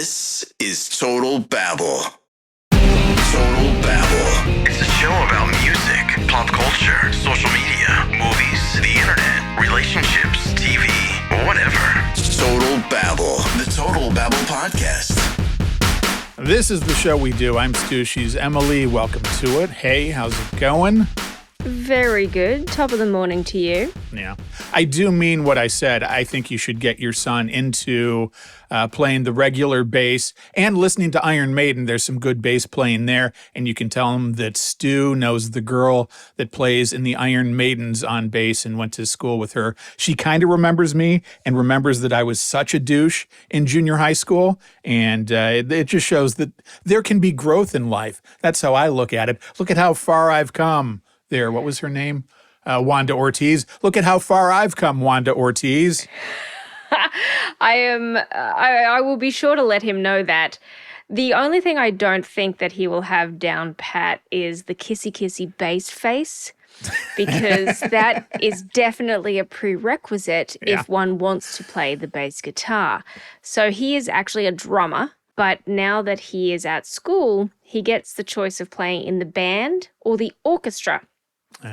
This is Total Babble. Total Babble. It's a show about music, pop culture, social media, movies, the internet, relationships, TV, whatever. Total Babble. The Total Babble Podcast. This is the show we do. I'm Stu. She's Emily. Welcome to it. Hey, how's it going? Very good. Top of the morning to you. Yeah. I do mean what I said. I think you should get your son into playing the regular bass and listening to Iron Maiden. There's some good bass playing there, and you can tell him that Stu knows the girl that plays in the Iron Maidens on bass and went to school with her. She kind of remembers me and remembers that I was such a douche in junior high school, and it just shows that there can be growth in life. That's how I look at it. Look at how far I've come. There, what was her name? Wanda Ortiz. Look at how far I've come, Wanda Ortiz. I will be sure to let him know that. The only thing I don't think that he will have down pat is the kissy bass face, because that is definitely a prerequisite if one wants to play the bass guitar. So he is actually a drummer, but now that he is at school, he gets the choice of playing in the band or the orchestra.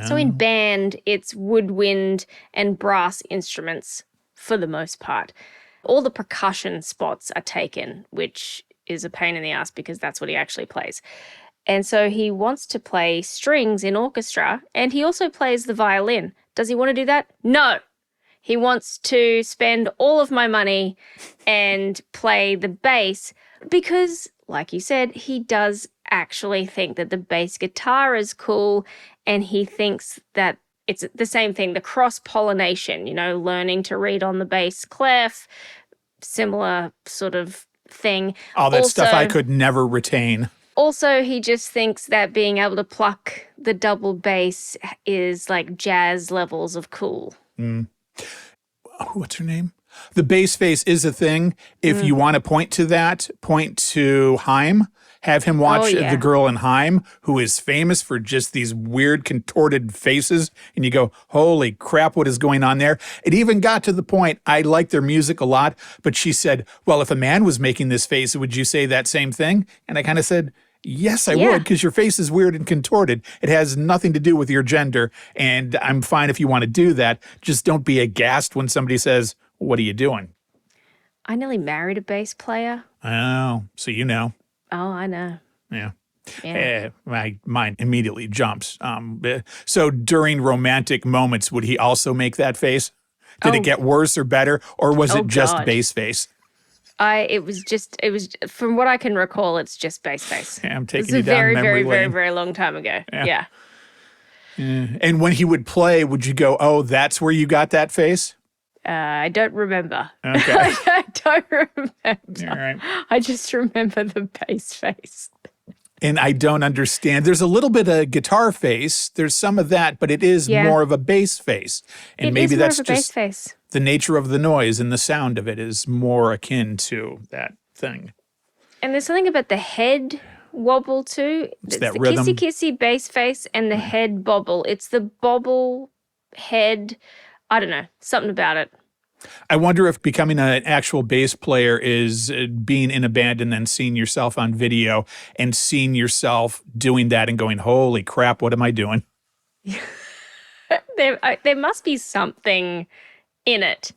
So in band, it's woodwind and brass instruments for the most part. All the percussion spots are taken, which is a pain in the ass because that's what he actually plays. And so he wants to play strings in orchestra, and he also plays the violin. Does he want to do that? No. He wants to spend all of my money and play the bass because, like you said, he does actually think that the bass guitar is cool, and he thinks that it's the same thing, the cross-pollination, learning to read on the bass clef, similar sort of thing. All that stuff I could never retain. Also, he just thinks that being able to pluck the double bass is like jazz levels of cool. What's her name? The bass face is a thing. If you want to point to that, point to Haim. Have him watch The Girl in Haim, who is famous for just these weird contorted faces. And you go, holy crap, what is going on there? It even got to the point, I like their music a lot, but she said, well, if a man was making this face, would you say that same thing? And I kind of said, yes, I would, because your face is weird and contorted. It has nothing to do with your gender, and I'm fine if you want to do that. Just don't be aghast when somebody says, what are you doing? I nearly married a bass player. Oh, so you know. Oh, I know. Yeah. My mind immediately jumps. So during romantic moments, would he also make that face? Did it get worse or better, or was it just bass face? It was from what I can recall, it's just bass face. Yeah, I'm taking you down memory lane. Very, very, very long time ago. Yeah. And when he would play, would you go, oh, that's where you got that face? I don't remember. Okay. I don't remember. All right. I just remember the bass face. And I don't understand. There's a little bit of guitar face. There's some of that, but it is more of a bass face. And maybe that's just the nature of the noise, and the sound of it is more akin to that thing. And there's something about the head wobble too. It's that the rhythm. Kissy bass face and the head bobble. It's the bobble head. I don't know, something about it. I wonder if becoming an actual bass player is being in a band and then seeing yourself on video and seeing yourself doing that and going, holy crap, what am I doing? There must be something in it.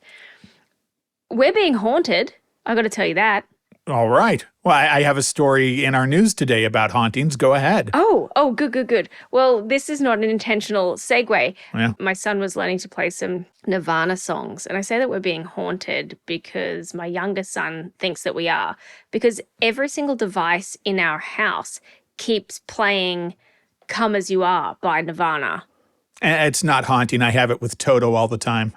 We're being haunted. I got to tell you that. All right. Well, I have a story in our news today about hauntings. Go ahead. Oh, good. Well, this is not an intentional segue. Yeah. My son was learning to play some Nirvana songs, and I say that we're being haunted because my younger son thinks that we are, because every single device in our house keeps playing Come As You Are by Nirvana. It's not haunting. I have it with Toto all the time.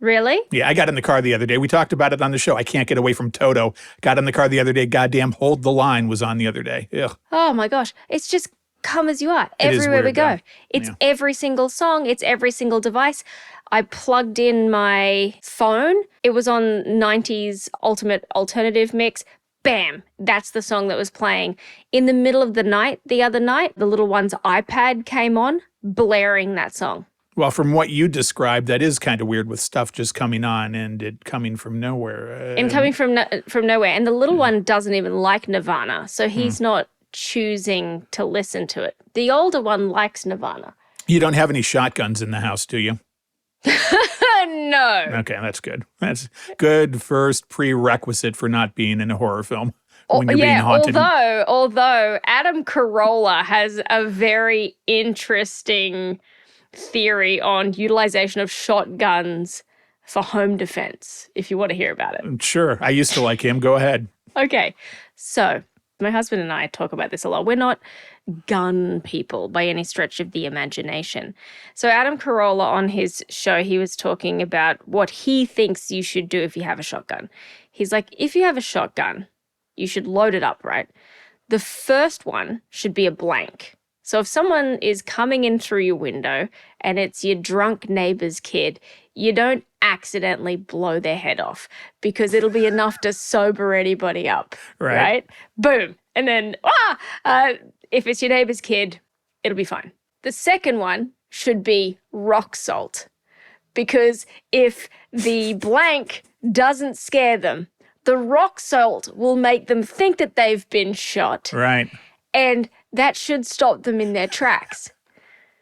Really? Yeah, I got in the car the other day. We talked about it on the show. I can't get away from Toto. Got in the car the other day. Goddamn Hold the Line was on the other day. Ugh. Oh my gosh. It's just Come As You Are. Everywhere we go. It's every single song. It's every single device. I plugged in my phone. It was on 90s Ultimate Alternative Mix. Bam. That's the song that was playing. In the middle of the night, the other night, the little one's iPad came on, blaring that song. Well, from what you described, that is kind of weird with stuff just coming on and it coming from nowhere. And coming from nowhere. And the little one doesn't even like Nirvana, so he's not choosing to listen to it. The older one likes Nirvana. You don't have any shotguns in the house, do you? No. Okay, that's good. That's good first prerequisite for not being in a horror film when you're being haunted. Although Adam Carolla has a very interesting theory on utilization of shotguns for home defense, if you want to hear about it. Sure. I used to like him. Go ahead. Okay. So my husband and I talk about this a lot. We're not gun people by any stretch of the imagination. So Adam Carolla on his show, he was talking about what he thinks you should do if you have a shotgun. He's like, if you have a shotgun, you should load it up, right? The first one should be a blank. So if someone is coming in through your window and it's your drunk neighbor's kid, you don't accidentally blow their head off because it'll be enough to sober anybody up, right? Boom. And then, if it's your neighbor's kid, it'll be fine. The second one should be rock salt because if the blank doesn't scare them, the rock salt will make them think that they've been shot. Right. And that should stop them in their tracks.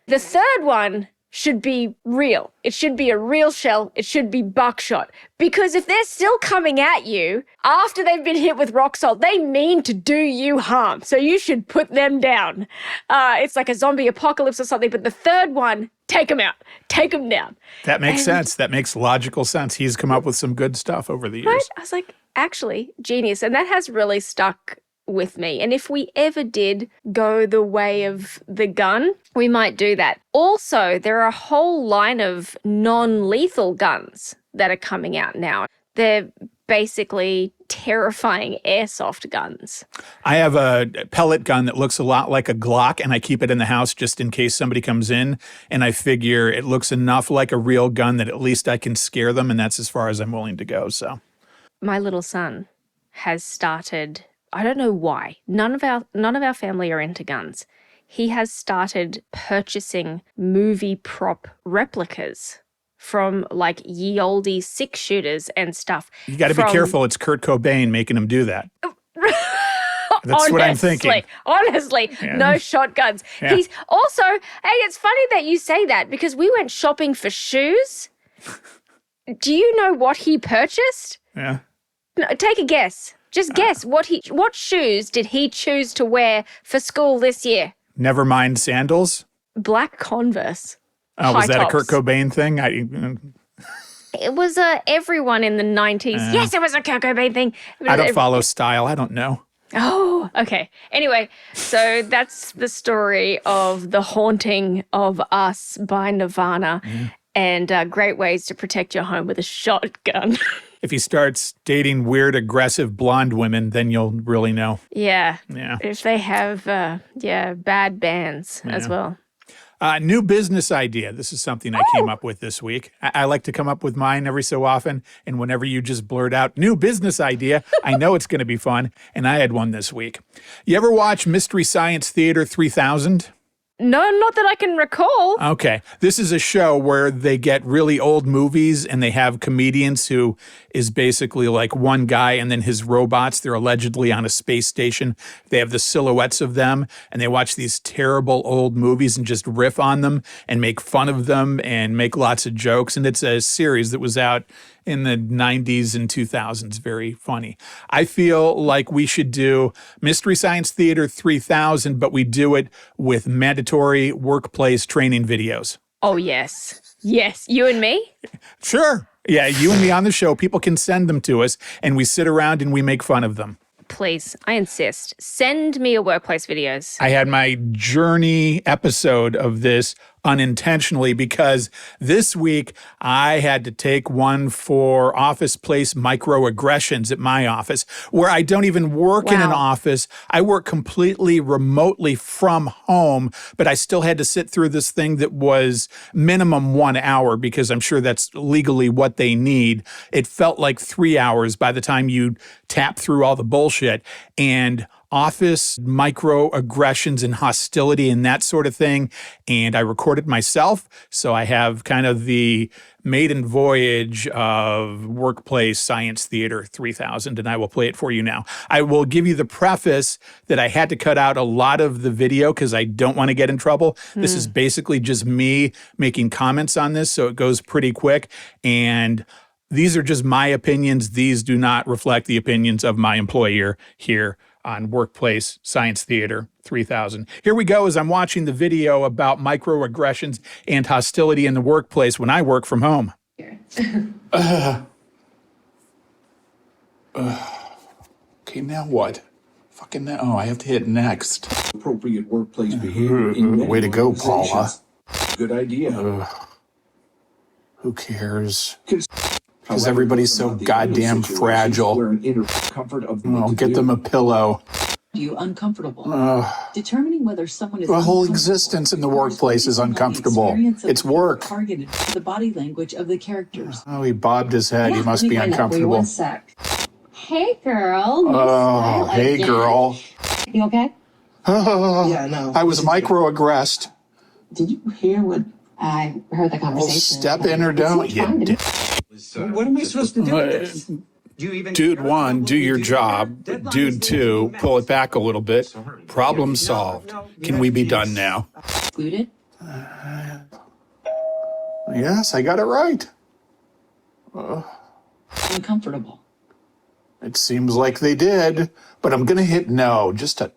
The third one should be real. It should be a real shell. It should be buckshot. Because if they're still coming at you after they've been hit with rock salt, they mean to do you harm. So you should put them down. It's like a zombie apocalypse or something. But the third one, take them out. Take them down. That makes sense. That makes logical sense. He's come up with some good stuff over the years. Right? I was like, actually, genius. And that has really stuck with me. And if we ever did go the way of the gun, we might do that. Also, there are a whole line of non-lethal guns that are coming out now. They're basically terrifying airsoft guns. I have a pellet gun that looks a lot like a Glock, and I keep it in the house just in case somebody comes in, and I figure it looks enough like a real gun that at least I can scare them, and that's as far as I'm willing to go. So, my little son has started, I don't know why, none of our family are into guns. He has started purchasing movie prop replicas from like ye olde 6-shooters and stuff. You got to be careful. It's Kurt Cobain making him do that. That's what I'm thinking. Honestly, no shotguns. Yeah. He's also, hey, it's funny that you say that because we went shopping for shoes. Do you know what he purchased? Yeah. No, take a guess. Just guess what shoes did he choose to wear for school this year? Never mind sandals. Black Converse. Oh, was that a Kurt Cobain thing? It was everyone in the 90s. Yes, it was a Kurt Cobain thing. I don't follow style. I don't know. Oh, okay. Anyway, so that's the story of The Haunting of Us by Nirvana and great ways to protect your home with a shotgun. If he starts dating weird, aggressive blonde women, then you'll really know. Yeah. Yeah. If they have, bad bands as well. New business idea. This is something I came up with this week. I like to come up with mine every so often, and whenever you just blurt out, new business idea, I know it's going to be fun, and I had one this week. You ever watch Mystery Science Theater 3000? No, not that I can recall. Okay. This is a show where they get really old movies and they have comedians who is basically like one guy and then his robots. They're allegedly on a space station. They have the silhouettes of them and they watch these terrible old movies and just riff on them and make fun of them and make lots of jokes. And it's a series that was out in the 90s and 2000s. Very funny. I feel like we should do Mystery Science Theater 3000, but we do it with mandatory workplace training videos. Oh, yes. Yes. You and me? Sure. Yeah, you and me on the show. People can send them to us, and we sit around and we make fun of them. Please, I insist. Send me your workplace videos. I had my journey episode of this unintentionally because this week I had to take one for office place microaggressions at my office where I don't even work in an office. I work completely remotely from home, but I still had to sit through this thing that was minimum 1 hour because I'm sure that's legally what they need. It felt like 3 hours by the time you tap through all the bullshit. And office microaggressions and hostility and that sort of thing. And I recorded myself. So I have kind of the maiden voyage of Workplace Science Theater 3000, and I will play it for you now. I will give you the preface that I had to cut out a lot of the video because I don't want to get in trouble. This is basically just me making comments on this, so it goes pretty quick. And these are just my opinions. These do not reflect the opinions of my employer here on Workplace Science Theater 3000. Here we go as I'm watching the video about microaggressions and hostility in the workplace when I work from home. Okay, now what? Fucking now. Oh, I have to hit next. Appropriate workplace behavior in many Way to go, Paula. organizations. Good idea. Who cares? Because everybody's so goddamn fragile. Oh, get them a pillow. You uncomfortable. Determining whether someone is The whole uncomfortable existence in the refers workplace is based on the uncomfortable. experience of It's people work. Targeted to the body language of the characters. Oh, he bobbed his head. He Yeah, must let me be find out for you. uncomfortable. One sec. Hey, girl. Nice Oh, smile hey, again. girl. You okay? Yeah, no. I was microaggressed. Did you hear what? I heard the Well, conversation. step in or don't, you dick. What am I supposed to do with this? Dude one, do your job. Dude two, pull it back a little bit. Problem solved. Can we be done now? Excluded? Yes, I got it right. Uncomfortable. It seems like they did, but I'm going to hit no just to...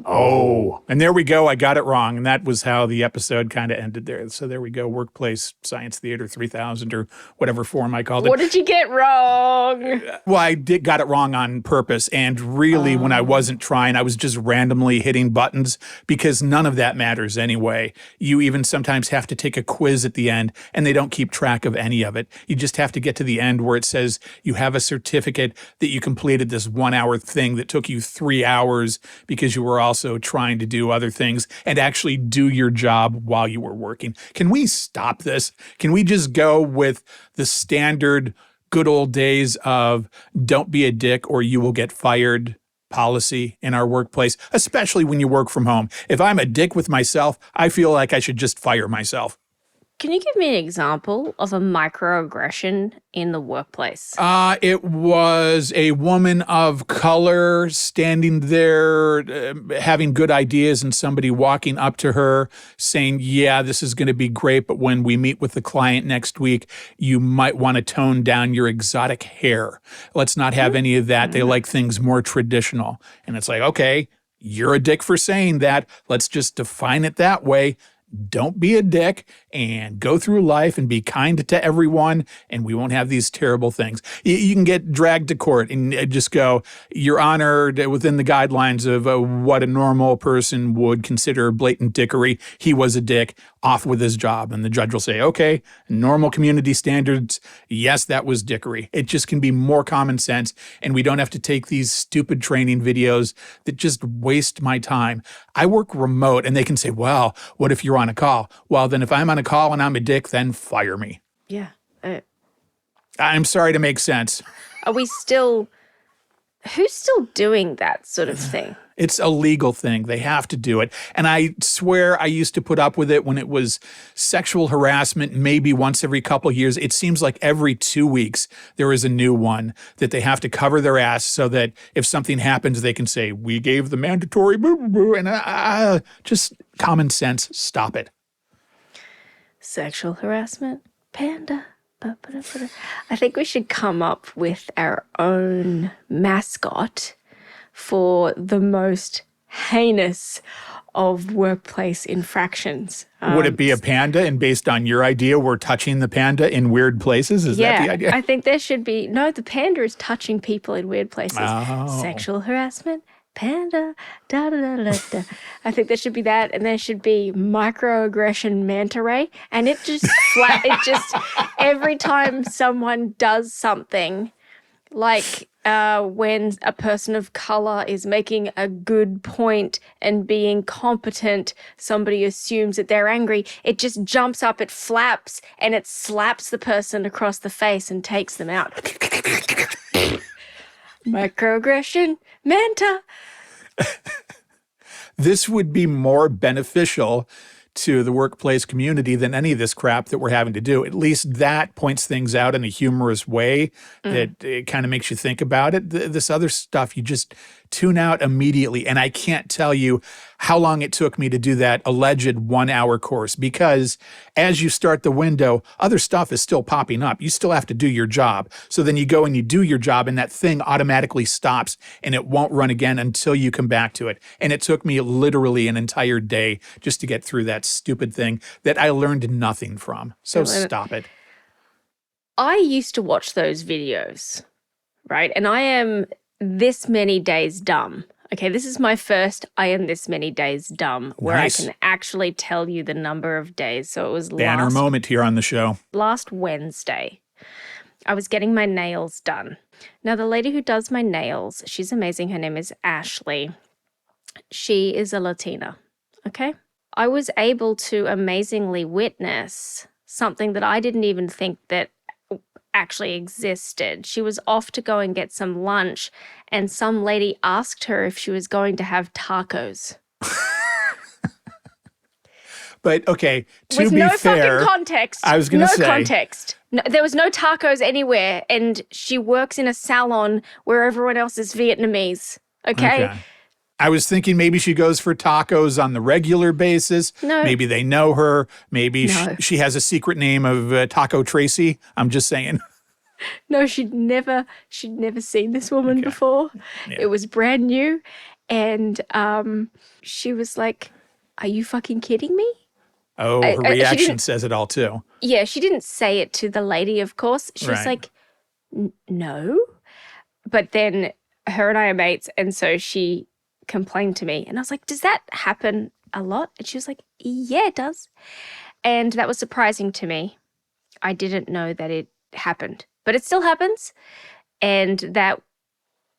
Oh, and there we go. I got it wrong. And that was how the episode kind of ended there. So there we go. Workplace Science Theater 3000 or whatever form I called it. What did you get wrong? Well, I got it wrong on purpose. And really, when I wasn't trying, I was just randomly hitting buttons because none of that matters anyway. You even sometimes have to take a quiz at the end and they don't keep track of any of it. You just have to get to the end where it says you have a certificate that you completed this 1 hour thing that took you 3 hours because you were also trying to do other things and actually do your job while you were working. Can we stop this? Can we just go with the standard good old days of don't be a dick or you will get fired policy in our workplace, especially when you work from home? If I'm a dick with myself, I feel like I should just fire myself. Can you give me an example of a microaggression in the workplace? It was a woman of color standing there having good ideas and somebody walking up to her saying, yeah, this is going to be great, but when we meet with the client next week, you might want to tone down your exotic hair. Let's not have any of that. They like things more traditional. And it's like, okay, you're a dick for saying that. Let's just define it that way. Don't be a dick and go through life and be kind to everyone, and we won't have these terrible things. You can get dragged to court and just go, Your Honor, within the guidelines of what a normal person would consider blatant dickery, he was a dick, off with his job. And the judge will say, okay, normal community standards, yes, that was dickery. It just can be more common sense, and we don't have to take these stupid training videos that just waste my time. I work remote, and they can say, well, what if you're on a call? Well, then if I'm on a call and I'm a dick, then fire me. Yeah. I'm sorry to make sense. Are we still... Who's still doing that sort of thing? It's a legal thing. They have to do it. And I swear I used to put up with it when it was sexual harassment, maybe once every couple of years. It seems like every 2 weeks there is a new one that they have to cover their ass so that if something happens, they can say, we gave the mandatory boo, boo, boo. And just common sense, stop it. Sexual harassment? Panda. I think we should come up with our own mascot for the most heinous of workplace infractions. Would it be a panda? And based on your idea, we're touching the panda in weird places? Is that the idea? I think there should be... No, the panda is touching people in weird places. Oh. Sexual harassment, panda, da-da-da-da-da. I think there should be that, and there should be microaggression manta ray, and it just every time someone does something, like when a person of color is making a good point and being competent, somebody assumes that they're angry, it just jumps up, it flaps, and it slaps the person across the face and takes them out. Microaggression, Manta. This would be more beneficial to the workplace community than any of this crap that we're having to do. At least that points things out in a humorous way that it kind of makes you think about it. This other stuff, you just tune out immediately. And I can't tell you how long it took me to do that alleged 1 hour course, because as you start the window, other stuff is still popping up. You still have to do your job. So then you go and you do your job and that thing automatically stops and it won't run again until you come back to it. And it took me literally an entire day just to get through that stupid thing that I learned nothing from. So stop it. I used to watch those videos, right? And I am this many days dumb. Okay, this is my first I am this many days dumb, where Nice. I can actually tell you the number of days. So it was Banner moment here on the show. last Wednesday. I was getting my nails done. Now, the lady who does my nails, she's amazing. Her name is Ashley. She is a Latina, okay? I was able to amazingly witness something that I didn't even think that actually existed. She was off to go and get some lunch, and some lady asked her if she was going to have tacos. But okay, to With be no fair, fucking context. I was gonna say- No context. No, there was no tacos anywhere, and she works in a salon where everyone else is Vietnamese. Okay? I was thinking maybe she goes for tacos on the regular basis. No. Maybe they know her. Maybe No. she has a secret name of Taco Tracy. I'm just saying. No, she'd never seen this woman before. Yeah. It was brand new, and she was like, "Are you fucking kidding me?" Oh, I- her she reaction didn't- says it all too. Yeah, she didn't say it to the lady, of course. She was Right. like, "No," but then her and I are mates, and so she complained to me, and I was like, "Does that happen a lot?" And she was like, "Yeah, it does," and that was surprising to me. I didn't know that it happened, but it still happens, and that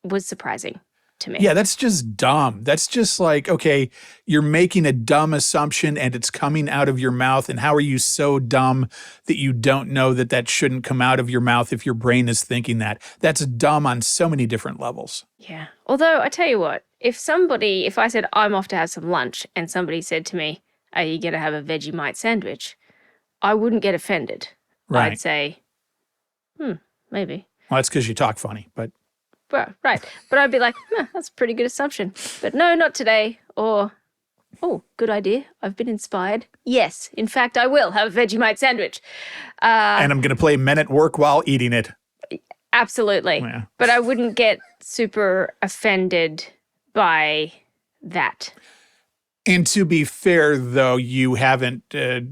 was surprising to me. Yeah, that's just dumb. That's just like, okay, you're making a dumb assumption and it's coming out of your mouth. And how are you so dumb that you don't know that that shouldn't come out of your mouth if your brain is thinking that? That's dumb on so many different levels. Yeah. Although I tell you what, if I said I'm off to have some lunch and somebody said to me, "Are you going to have a Vegemite sandwich?" I wouldn't get offended. Right. I'd say, maybe. Well, that's because you talk funny, but Right. But I'd be like, that's a pretty good assumption. But no, not today. Or, oh, good idea. I've been inspired. Yes, in fact, I will have a Vegemite sandwich. and I'm going to play Men at Work while eating it. Absolutely. Yeah. But I wouldn't get super offended by that. And to be fair, though, you haven't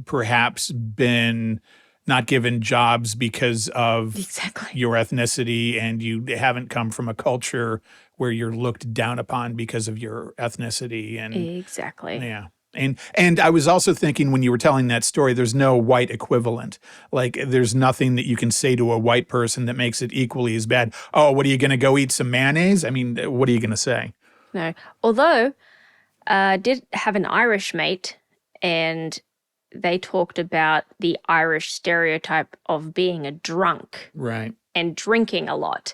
perhaps been not given jobs because of Exactly. your ethnicity, and you haven't come from a culture where you're looked down upon because of your ethnicity. And Exactly. yeah. And I was also thinking when you were telling that story, there's no white equivalent. Like there's nothing that you can say to a white person that makes it equally as bad. Oh, what are you going to go eat some mayonnaise? I mean, what are you going to say? No. Although, I did have an Irish mate, and they talked about the Irish stereotype of being a drunk Right. and drinking a lot,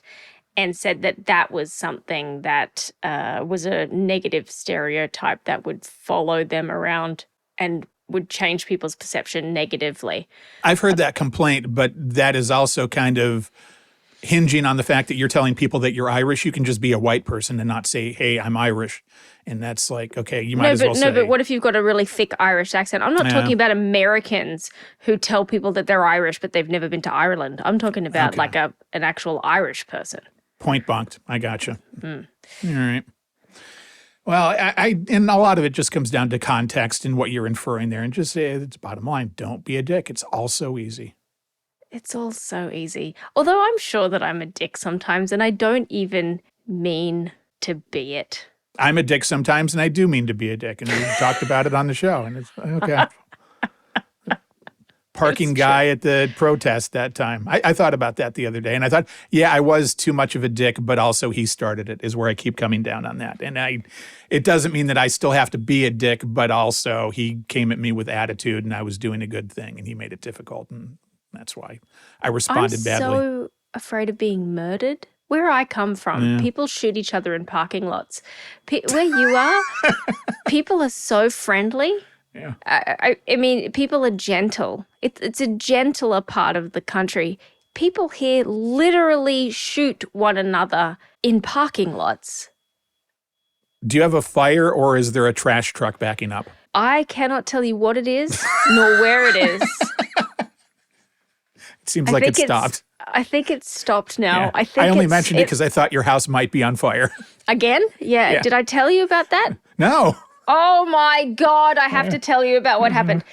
and said that that was something that was a negative stereotype that would follow them around and would change people's perception negatively. I've heard that complaint, but that is also kind of hinging on the fact that you're telling people that you're Irish. You can just be a white person and not say, "Hey, I'm Irish." And that's like, okay, you might as well say. No, but what if you've got a really thick Irish accent? I'm not Yeah. talking about Americans who tell people that they're Irish, but they've never been to Ireland. I'm talking about like an actual Irish person. Point bunked. I gotcha. All right. Well, I and a lot of it just comes down to context and what you're inferring there. And just say, it's bottom line, don't be a dick. It's all so easy. It's all so easy. Although I'm sure that I'm a dick sometimes, and I don't even mean to be it. I'm a dick sometimes, and I do mean to be a dick. And we talked about it on the show. And it's okay. Parking guy at the protest that time. I thought about that the other day. And I thought, yeah, I was too much of a dick, but also he started it, is where I keep coming down on that. And it doesn't mean that I still have to be a dick, but also he came at me with attitude, and I was doing a good thing, and he made it difficult. And that's why I responded badly. I'm so afraid of being murdered where I come from, people shoot each other in parking lots. Where you are, people are so friendly. Yeah. I mean, people are gentle. It's a gentler part of the country. People here literally shoot one another in parking lots. Do you have a fire or is there a trash truck backing up? I cannot tell you what it is nor where it is. It seems like it stopped. I think it's stopped now. Yeah. I only mentioned it because I thought your house might be on fire. Again? Yeah. Did I tell you about that? No. Oh my God, I have to tell you about what happened.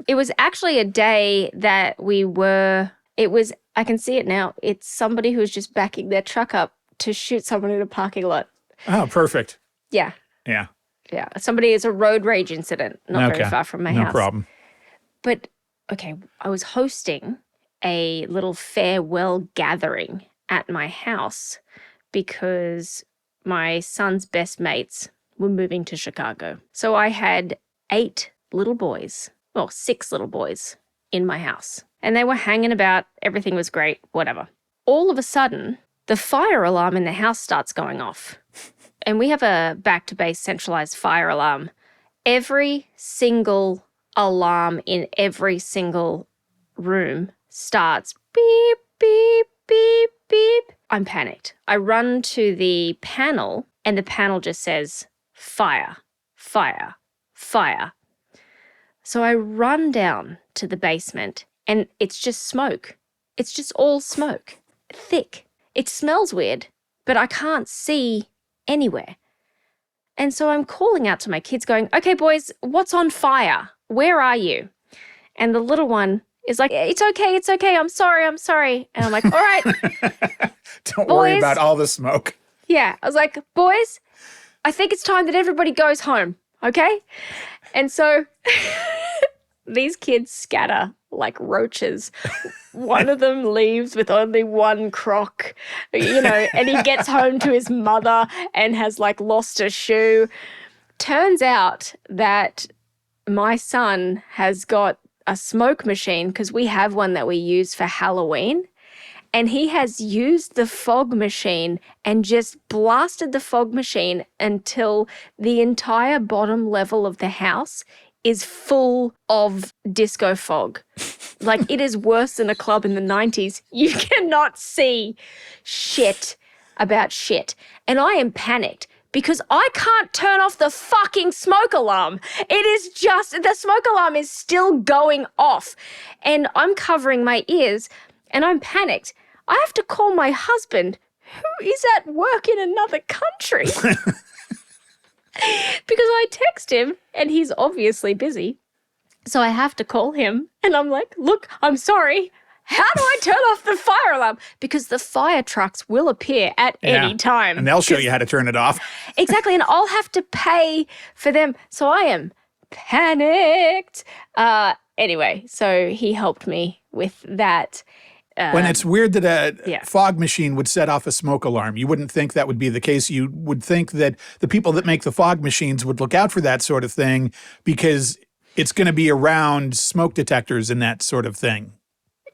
It was actually a day that I can see it now. It's somebody who was just backing their truck up to shoot someone in a parking lot. Oh, perfect. Yeah. Yeah. Yeah. It's a road rage incident, not very far from my house. No problem. But, okay, I was hosting a little farewell gathering at my house because my son's best mates were moving to Chicago. So I had 6 little boys in my house. And they were hanging about. Everything was great, whatever. All of a sudden, the fire alarm in the house starts going off. And we have a back-to-base centralized fire alarm. Every single alarm in every single room starts beep, beep, beep, beep. I'm panicked. I run to the panel and the panel just says, fire, fire, fire. So I run down to the basement and it's just smoke. It's just all smoke, thick. It smells weird, but I can't see anywhere. And so I'm calling out to my kids going, okay, boys, what's on fire? Where are you? And the little one is like, it's okay, I'm sorry. And I'm like, all right. Don't worry about all the smoke. Yeah, I was like, boys, I think it's time that everybody goes home, okay? And so these kids scatter like roaches. One of them leaves with only one crock, and he gets home to his mother and has like lost a shoe. Turns out that my son has got a smoke machine because we have one that we use for Halloween. And he has used the fog machine and just blasted the fog machine until the entire bottom level of the house is full of disco fog. Like, it is worse than a club in the 90s. You cannot see shit about shit. And I am panicked because I can't turn off the fucking smoke alarm. The smoke alarm is still going off. And I'm covering my ears and I'm panicked. I have to call my husband, who is at work in another country. Because I text him and he's obviously busy. So I have to call him and I'm like, look, I'm sorry. How do I turn off the fire alarm? Because the fire trucks will appear at any time. And they'll show you how to turn it off. Exactly. And I'll have to pay for them. So I am panicked. Anyway, so he helped me with that. When it's weird that a fog machine would set off a smoke alarm, you wouldn't think that would be the case. You would think that the people that make the fog machines would look out for that sort of thing because it's going to be around smoke detectors and that sort of thing.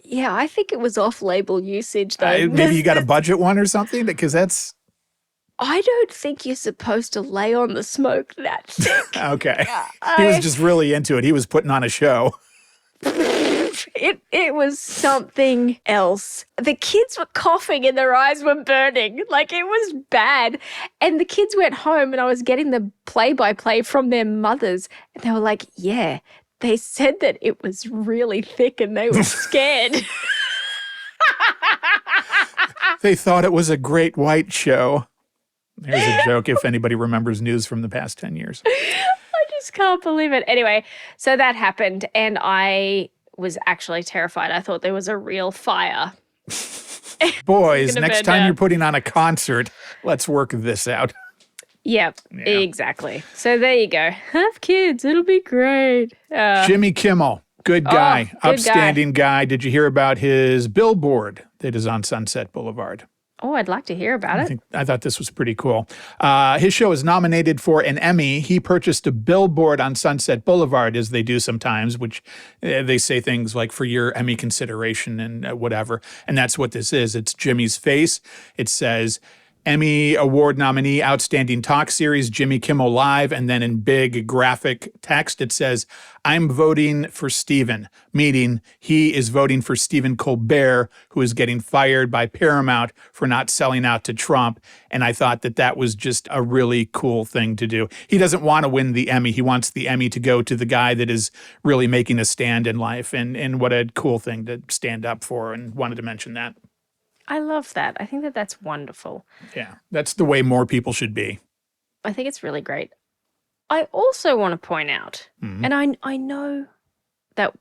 Yeah, I think it was off-label usage, though. Maybe you got a budget one or something, because that's... I don't think you're supposed to lay on the smoke that thick. Okay. He was just really into it. He was putting on a show. It was something else. The kids were coughing and their eyes were burning. Like, it was bad. And the kids went home and I was getting the play-by-play from their mothers. And they were like, yeah, they said that it was really thick and they were scared. They thought it was a great white show. There's a joke if anybody remembers news from the past 10 years. I just can't believe it. Anyway, so that happened and I was actually terrified. I thought there was a real fire. Boys, next time you're putting on a concert, let's work this out. Yep, yeah, exactly. So there you go. Have kids. It'll be great. Jimmy Kimmel, good guy, upstanding guy. Did you hear about his billboard that is on Sunset Boulevard? Oh, I'd like to hear about it. I thought this was pretty cool. His show is nominated for an Emmy. He purchased a billboard on Sunset Boulevard, as they do sometimes, which they say things like for your Emmy consideration and whatever. And that's what this is. It's Jimmy's face. It says Emmy Award nominee, Outstanding Talk Series, Jimmy Kimmel Live. And then in big graphic text, it says, I'm voting for Stephen, meaning he is voting for Stephen Colbert, who is getting fired by Paramount for not selling out to Trump. And I thought that that was just a really cool thing to do. He doesn't want to win the Emmy. He wants the Emmy to go to the guy that is really making a stand in life. And what a cool thing to stand up for, and wanted to mention that. I love that. I think that that's wonderful. Yeah, that's the way more people should be. I think it's really great. I also want to point out, and I know that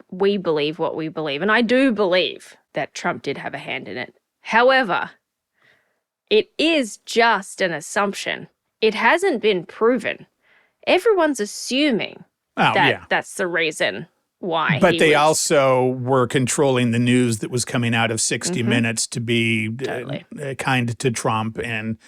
we believe what we believe, and I do believe that Trump did have a hand in it. However, it is just an assumption. It hasn't been proven. Everyone's assuming that's the reason why. But they also were controlling the news that was coming out of 60 Minutes to be kind to Trump. And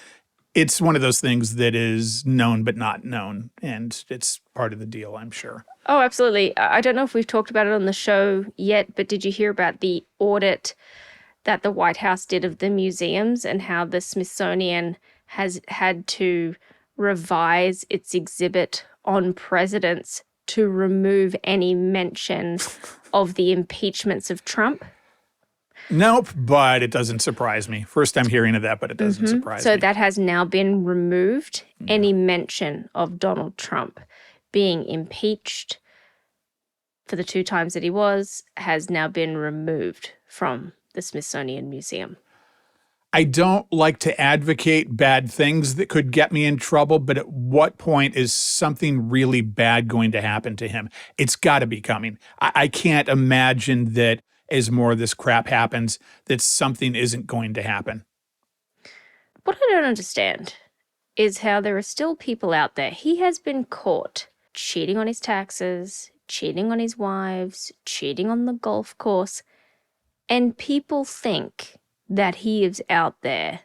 it's one of those things that is known but not known. And it's part of the deal, I'm sure. Oh, absolutely. I don't know if we've talked about it on the show yet, but did you hear about the audit that the White House did of the museums and how the Smithsonian has had to revise its exhibit on presidents to remove any mention of the impeachments of Trump? Nope, but it doesn't surprise me. First time hearing of that, but it doesn't surprise me. So that has now been removed. Any mention of Donald Trump being impeached for the 2 times that he was has now been removed from the Smithsonian Museum. I don't like to advocate bad things that could get me in trouble, but at what point is something really bad going to happen to him? It's got to be coming. I can't imagine that as more of this crap happens, that something isn't going to happen. What I don't understand is how there are still people out there. He has been caught cheating on his taxes, cheating on his wives, cheating on the golf course, and people think that he is out there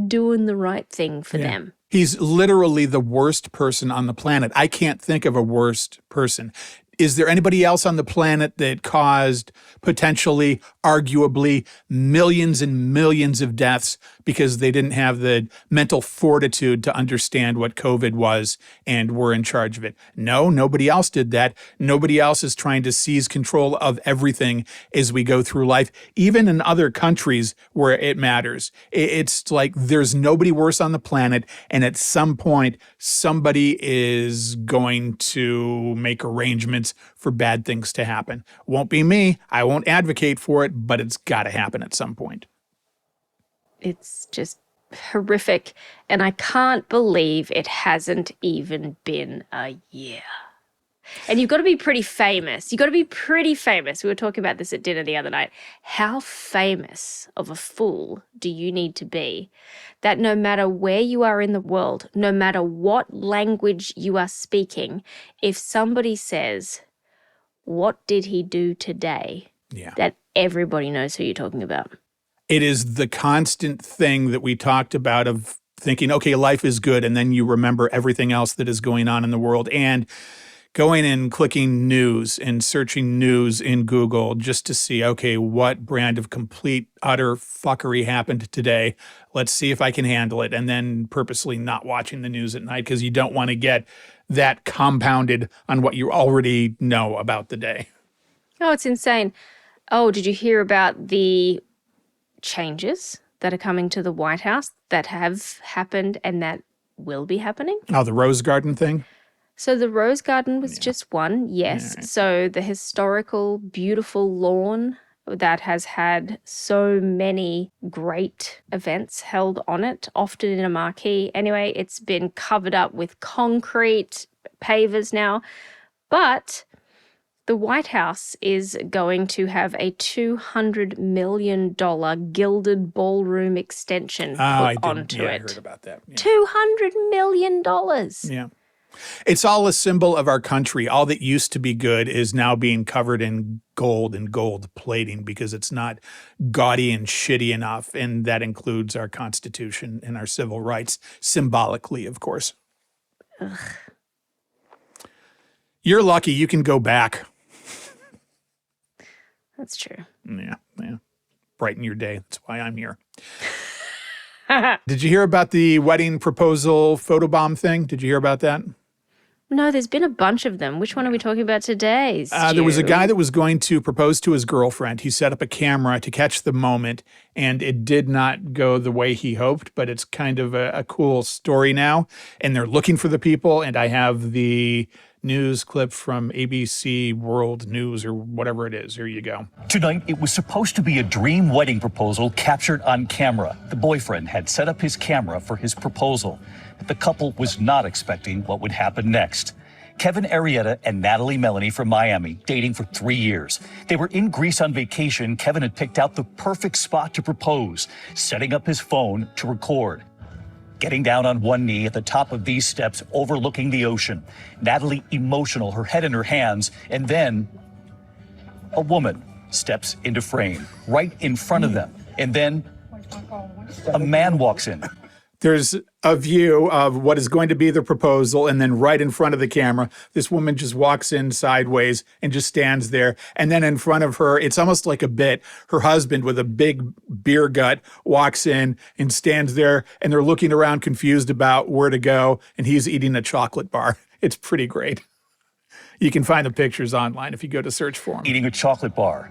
doing the right thing for them. He's literally the worst person on the planet. I can't think of a worse person. Is there anybody else on the planet that caused potentially, arguably, millions and millions of deaths because they didn't have the mental fortitude to understand what COVID was and were in charge of it? No, nobody else did that. Nobody else is trying to seize control of everything as we go through life, even in other countries where it matters. It's like there's nobody worse on the planet, and at some point, somebody is going to make arrangements for bad things to happen. Won't be me. I won't advocate for it, but it's got to happen at some point. It's just horrific. And I can't believe it hasn't even been a year. And you've got to be pretty famous. You've got to be pretty famous. We were talking about this at dinner the other night. How famous of a fool do you need to be that no matter where you are in the world, no matter what language you are speaking, if somebody says, what did he do today? That everybody knows who you're talking about. It is the constant thing that we talked about of thinking, okay, life is good, and then you remember everything else that is going on in the world. And going and clicking news and searching news in Google just to see, okay, what brand of complete, utter fuckery happened today? Let's see if I can handle it. And then purposely not watching the news at night because you don't want to get that compounded on what you already know about the day. Oh, it's insane. Oh, did you hear about the changes that are coming to the White House that have happened and that will be happening? Oh, the Rose Garden thing? So the Rose Garden was just one, yes. Yeah. So the historical, beautiful lawn that has had so many great events held on it, often in a marquee. Anyway, it's been covered up with concrete pavers now. But the White House is going to have a $200 million gilded ballroom extension put onto it. I heard about that. Yeah. $200 million. Yeah. It's all a symbol of our country. All that used to be good is now being covered in gold and gold plating because it's not gaudy and shitty enough. And that includes our Constitution and our civil rights, symbolically, of course. Ugh. You're lucky you can go back. That's true. Yeah. Brighten your day. That's why I'm here. Did you hear about the wedding proposal photobomb thing? Did you hear about that? No, there's been a bunch of them. Which one are we talking about today, There was a guy that was going to propose to his girlfriend. He set up a camera to catch the moment, and it did not go the way he hoped, but it's kind of a cool story now. And they're looking for the people, and I have the news clip from ABC World News or whatever it is. Here you go. Tonight, it was supposed to be a dream wedding proposal captured on camera. The boyfriend had set up his camera for his proposal. But the couple was not expecting what would happen next. Kevin Arrieta and Natalie Melanie from Miami, dating for 3 years. They were in Greece on vacation. Kevin had picked out the perfect spot to propose, setting up his phone to record. Getting down on one knee at the top of these steps overlooking the ocean. Natalie emotional, her head in her hands, and then a woman steps into frame right in front of them. And then a man walks in. There's a view of what is going to be the proposal, and then right in front of the camera, this woman just walks in sideways and just stands there. And then in front of her, it's almost like a bit, her husband with a big beer gut walks in and stands there, and they're looking around confused about where to go, and he's eating a chocolate bar. It's pretty great. You can find the pictures online if you go to search for them. Eating a chocolate bar.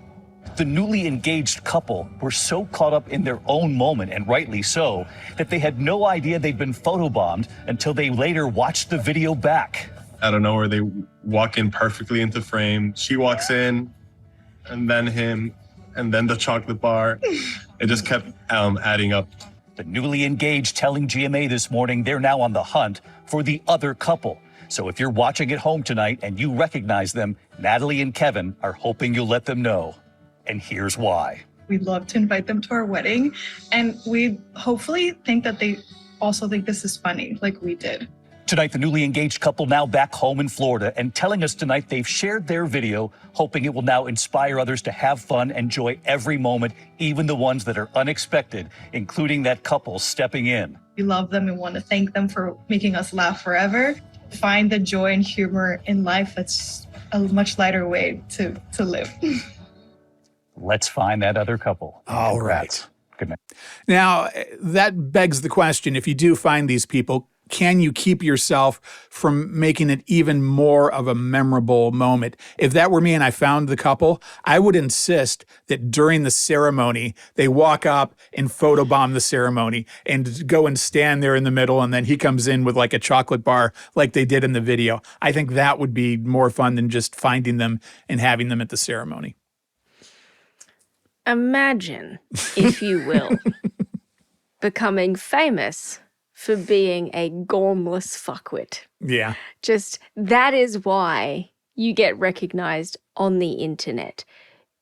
The newly engaged couple were so caught up in their own moment, and rightly so, that they had no idea they'd been photobombed until they later watched the video back. Out of nowhere, they walk in perfectly into frame. She walks in, and then him, and then the chocolate bar. It just kept adding up. The newly engaged telling GMA this morning they're now on the hunt for the other couple. So if you're watching at home tonight and you recognize them, Natalie and Kevin are hoping you'll let them know. And here's why. We'd love to invite them to our wedding, and we hopefully think that they also think this is funny, like we did. Tonight, the newly engaged couple now back home in Florida and telling us tonight they've shared their video, hoping it will now inspire others to have fun, enjoy every moment, even the ones that are unexpected, including that couple stepping in. We love them and want to thank them for making us laugh forever. Find the joy and humor in life. That's a much lighter way to live. Let's find that other couple. All right. Good night. Now, that begs the question, if you do find these people, can you keep yourself from making it even more of a memorable moment? If that were me and I found the couple, I would insist that during the ceremony, they walk up and photobomb the ceremony and go and stand there in the middle, and then he comes in with like a chocolate bar like they did in the video. I think that would be more fun than just finding them and having them at the ceremony. Imagine, if you will, becoming famous for being a gormless fuckwit. Yeah. Just that is why you get recognized on the internet.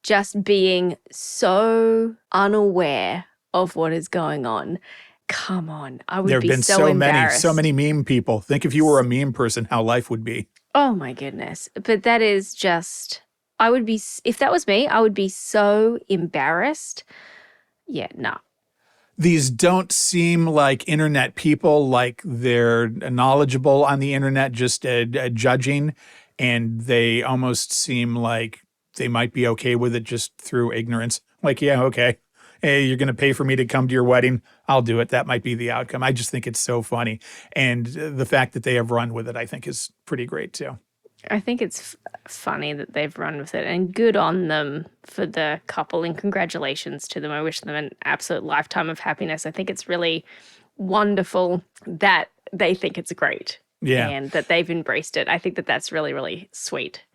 Just being so unaware of what is going on. Come on. I would be so embarrassed. So many meme people. Think if you were a meme person, how life would be. Oh my goodness. But that is just, I would be, if that was me, I would be so embarrassed. Yeah, no. These don't seem like internet people, like they're knowledgeable on the internet, just judging, and they almost seem like they might be okay with it just through ignorance. Like, yeah, okay. Hey, you're going to pay for me to come to your wedding. I'll do it. That might be the outcome. I just think it's so funny. And the fact that they have run with it, I think, is pretty great, too. I think it's funny that they've run with it, and good on them for the couple, and congratulations to them. I wish them an absolute lifetime of happiness. I think it's really wonderful that they think it's great. Yeah. And that they've embraced it. I think that that's really, really sweet.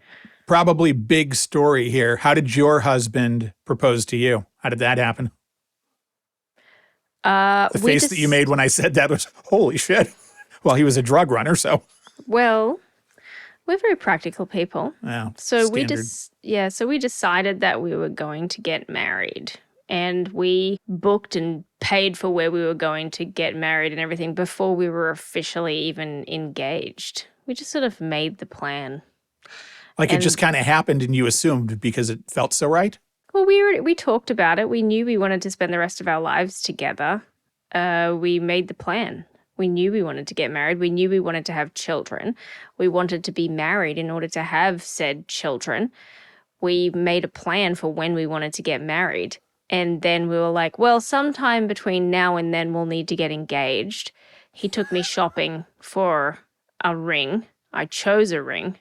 Probably big story here. How did your husband propose to you? How did that happen? The face that you made when I said that was, holy shit. Well, he was a drug runner, so. Well, we're very practical people. Yeah, so standard. we decided that we were going to get married, and we booked and paid for where we were going to get married and everything before we were officially even engaged. We just sort of made the plan. Like it just kind of happened and you assumed because it felt so right? Well, we talked about it. We knew we wanted to spend the rest of our lives together. We made the plan. We knew we wanted to get married. We knew we wanted to have children. We wanted to be married in order to have said children. We made a plan for when we wanted to get married. And then we were like, well, sometime between now and then we'll need to get engaged. He took me shopping for a ring. I chose a ring.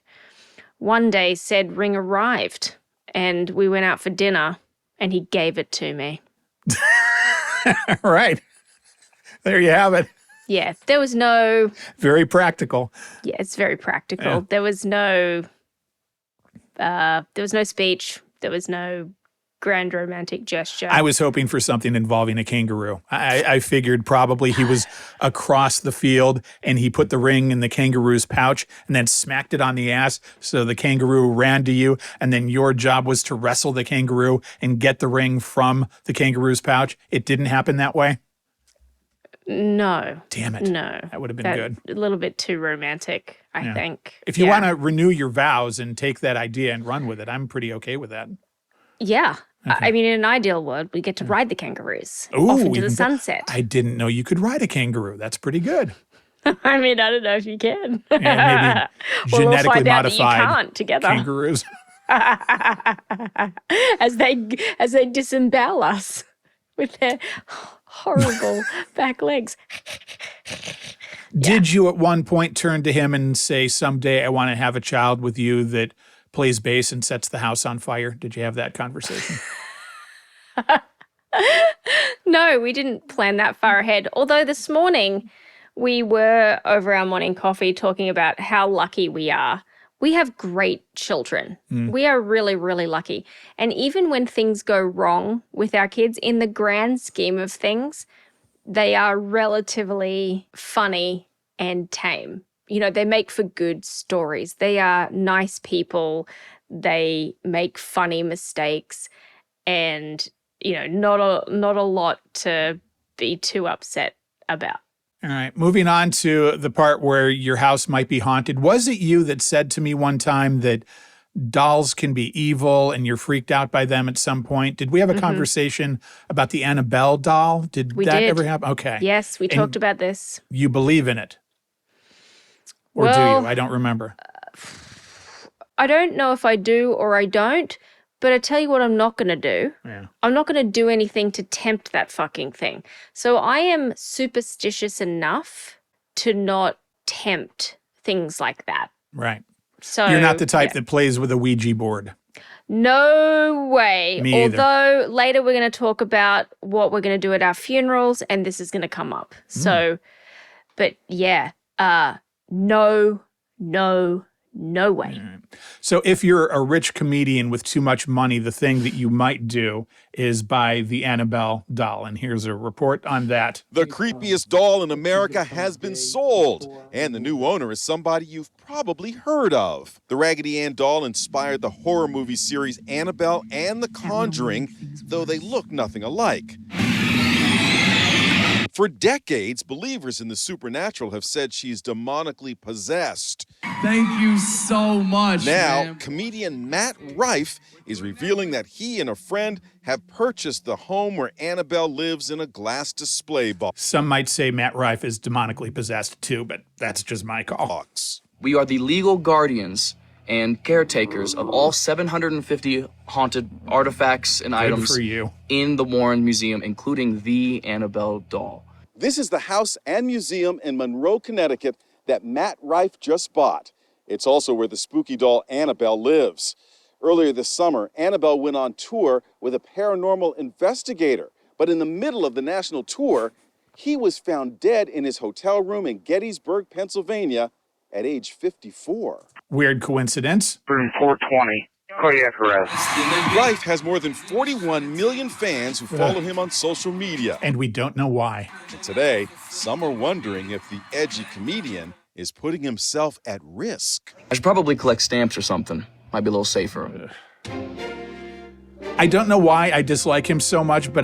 One day said ring arrived and we went out for dinner and he gave it to me. Right. There you have it. Yeah, there was no... Very practical. Yeah, it's very practical. Yeah. There was no speech. There was no grand romantic gesture. I was hoping for something involving a kangaroo. I figured probably he was across the field and he put the ring in the kangaroo's pouch and then smacked it on the ass. So the kangaroo ran to you and then your job was to wrestle the kangaroo and get the ring from the kangaroo's pouch. It didn't happen that way? No. Damn it. No. That would have been good. A little bit too romantic, I think. If you want to renew your vows and take that idea and run with it, I'm pretty okay with that. Yeah. Okay. I mean, in an ideal world, we get to ride the kangaroos Ooh, off into the sunset. I didn't know you could ride a kangaroo. That's pretty good. I mean, I don't know if you can. Yeah, maybe Well, genetically we'll find out that modified you can't together. kangaroos. as they disembowel us with their horrible back legs. Did you at one point turn to him and say, someday I want to have a child with you that plays bass and sets the house on fire? Did you have that conversation? No, we didn't plan that far ahead. Although this morning we were over our morning coffee talking about how lucky we are. We have great children. We are really, really lucky. And even when things go wrong with our kids, in the grand scheme of things, they are relatively funny and tame. You know, they make for good stories. They are nice people. They make funny mistakes and, you know, not a lot to be too upset about. All right. Moving on to the part where your house might be haunted. Was it you that said to me one time that dolls can be evil and you're freaked out by them at some point? Did we have a conversation about the Annabelle doll? Did that ever happen? Okay. Yes, we talked about this. You believe in it? Or do you? I don't remember. I don't know if I do or I don't, but I tell you what I'm not going to do. Yeah. I'm not going to do anything to tempt that fucking thing. So I am superstitious enough to not tempt things like that. Right. So you're not the type that plays with a Ouija board. No way. Me either. Although later we're going to talk about what we're going to do at our funerals and this is going to come up. So, but yeah, no way. So if you're a rich comedian with too much money, the thing that you might do is buy the Annabelle doll. And here's a report on that. The creepiest doll in America has been sold, and the new owner is somebody you've probably heard of. The Raggedy Ann doll inspired the horror movie series Annabelle and The Conjuring, though they look nothing alike. For decades, believers in the supernatural have said she's demonically possessed. Thank you so much. Now, comedian Matt Rife is revealing that he and a friend have purchased the home where Annabelle lives in a glass display box. Some might say Matt Rife is demonically possessed too, but that's just my call. We are the legal guardians and caretakers of all 750 haunted artifacts and items in the Warren Museum, including the Annabelle doll. This is the house and museum in Monroe, Connecticut that Matt Rife just bought. It's also where the spooky doll Annabelle lives. Earlier this summer, Annabelle went on tour with a paranormal investigator. But in the middle of the national tour, he was found dead in his hotel room in Gettysburg, Pennsylvania at age 54. Weird coincidence. Room 420. Cardiac arrest. Rife has more than 41 million fans who follow him on social media. And we don't know why. And today, some are wondering if the edgy comedian is putting himself at risk. I should probably collect stamps or something. Might be a little safer. I don't know why I dislike him so much, but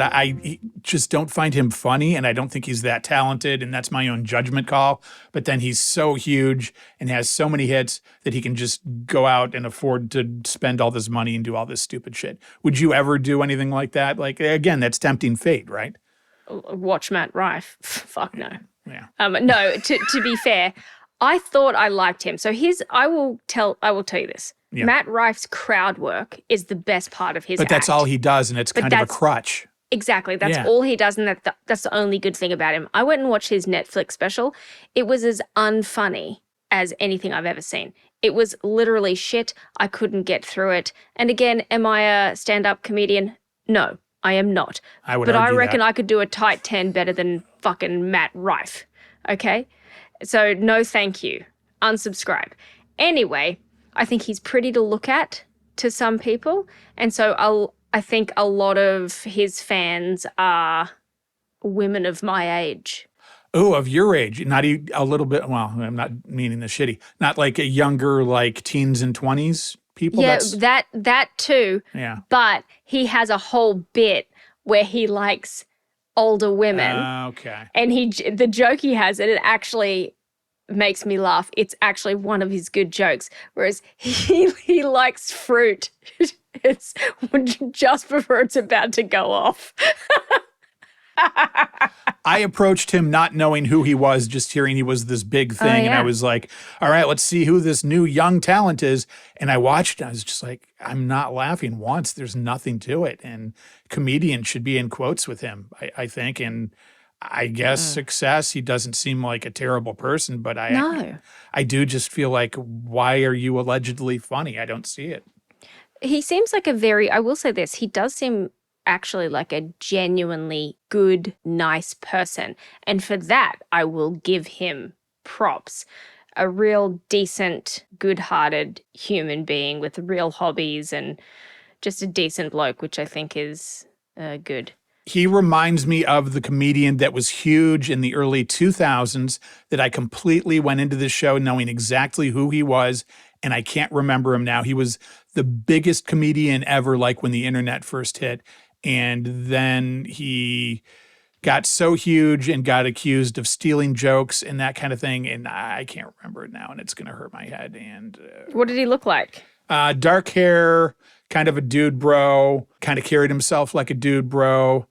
just don't find him funny, and I don't think he's that talented, and that's my own judgment call. But then he's so huge and has so many hits that he can just go out and afford to spend all this money and do all this stupid shit. Would you ever do anything like that? Like, again, that's tempting fate, right? Watch Matt Rife. Fuck no. Yeah. No, to be fair, I thought I liked him. So I will tell you this. Yeah. Matt Rife's crowd work is the best part of his But that's act. all he does, and it's kind of a crutch. Exactly. That's Yeah. all he does, and that's the only good thing about him. I went and watched his Netflix special. It was as unfunny as anything I've ever seen. It was literally shit. I couldn't get through it. And again, am I a stand-up comedian? No, I am not. But I reckon I could do a tight 10 better than fucking Matt Rife. Okay? So no thank you. Unsubscribe. Anyway, I think he's pretty to look at to some people. And so I think a lot of his fans are women of my age. Oh, of your age, not a little bit. Well, I'm not meaning the shitty. Not like a younger, like teens and 20s people. Yeah, that too. Yeah. But he has a whole bit where he likes older women. Okay. And the joke he has, and it actually makes me laugh. It's actually one of his good jokes. Whereas he likes fruit. It's just before it's about to go off. I approached him not knowing who he was, just hearing he was this big thing. And I was like, all right, let's see who this new young talent is. And I watched and I was just like, I'm not laughing once. There's nothing to it. And comedian should be in quotes with him, I think. And I guess success, he doesn't seem like a terrible person, but I do just feel like, why are you allegedly funny? I don't see it. He seems like I will say this, he does seem actually like a genuinely good, nice person. And for that, I will give him props. A real decent, good-hearted human being with real hobbies and just a decent bloke, which I think is good. He reminds me of the comedian that was huge in the early 2000s that I completely went into the show knowing exactly who he was, and I can't remember him now. He was the biggest comedian ever, like when the internet first hit, and then he got so huge and got accused of stealing jokes and that kind of thing, and I can't remember it now, and it's going to hurt my head. And what did he look like? Dark hair, kind of a dude bro, kind of carried himself like a dude bro.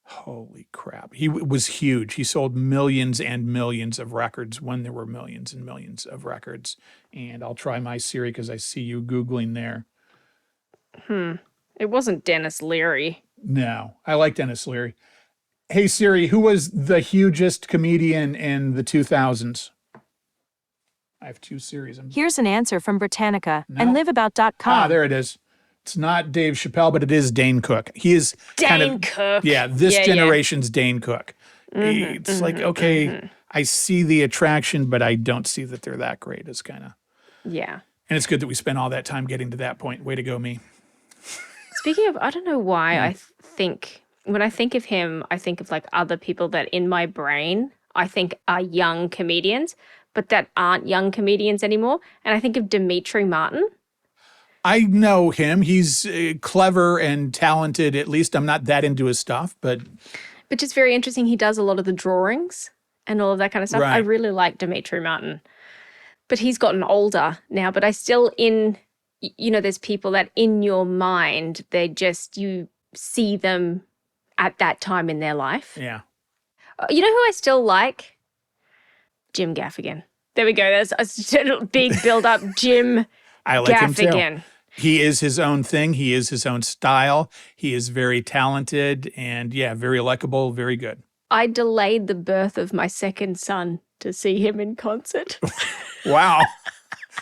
Holy crap. He was huge. He sold millions and millions of records when there were millions and millions of records. And I'll try my Siri because I see you Googling there. It wasn't Dennis Leary. No, I like Dennis Leary. Hey, Siri, who was the hugest comedian in the 2000s? I have two Siris. Here's an answer from Britannica and liveabout.com. There it is. It's not Dave Chappelle, but it is Dane Cook. He is Dane Cook. Yeah, this generation's Dane Cook. It's like, okay, I see the attraction, but I don't see that they're that great. It's kind of. Yeah. And it's good that we spent all that time getting to that point. Way to go, me. Speaking of, I don't know why I think, when I think of him, I think of like other people that in my brain I think are young comedians, but that aren't young comedians anymore. And I think of Dimitri Martin. I know him. He's clever and talented. At least I'm not that into his stuff, but just very interesting. He does a lot of the drawings and all of that kind of stuff. Right. I really like Dimitri Martin, but he's gotten older now. But I still there's people that in your mind, you see them at that time in their life. Yeah. You know who I still like? Jim Gaffigan. There we go. That's a big build up. Jim I like Gaffigan. him too. He is his own thing. He is his own style. He is very talented and, very likable, very good. I delayed the birth of my second son to see him in concert. Wow.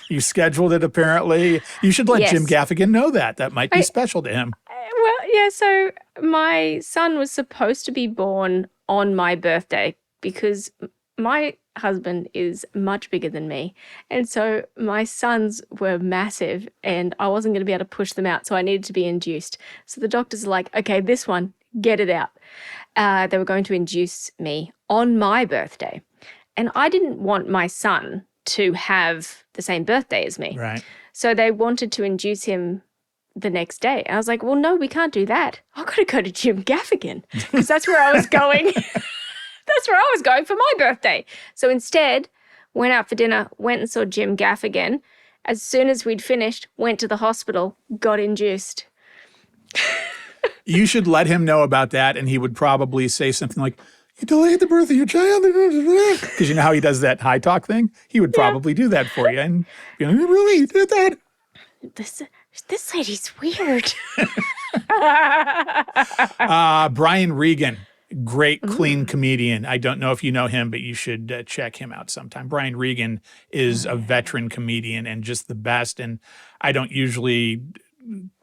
You scheduled it, apparently. You should let Jim Gaffigan know that. That might be special to him. Well, yeah, so my son was supposed to be born on my birthday because my husband is much bigger than me. And so my sons were massive and I wasn't going to be able to push them out. So I needed to be induced. So the doctors are like, okay, this one, get it out. They were going to induce me on my birthday. And I didn't want my son to have the same birthday as me. Right. So they wanted to induce him the next day. I was like, well, no, we can't do that. I've got to go to Jim Gaffigan because that's where I was going. That's where I was going for my birthday. So instead, went out for dinner, went and saw Jim Gaffigan. As soon as we'd finished, went to the hospital, got induced. You should let him know about that, and he would probably say something like, you delayed the birth of your child? Because you know how he does that high talk thing? He would probably do that for you. And you know, really, he did that? This lady's weird. Brian Regan, great, clean comedian. I don't know if you know him, but you should check him out sometime. Brian Regan is a veteran comedian and just the best. And I don't usually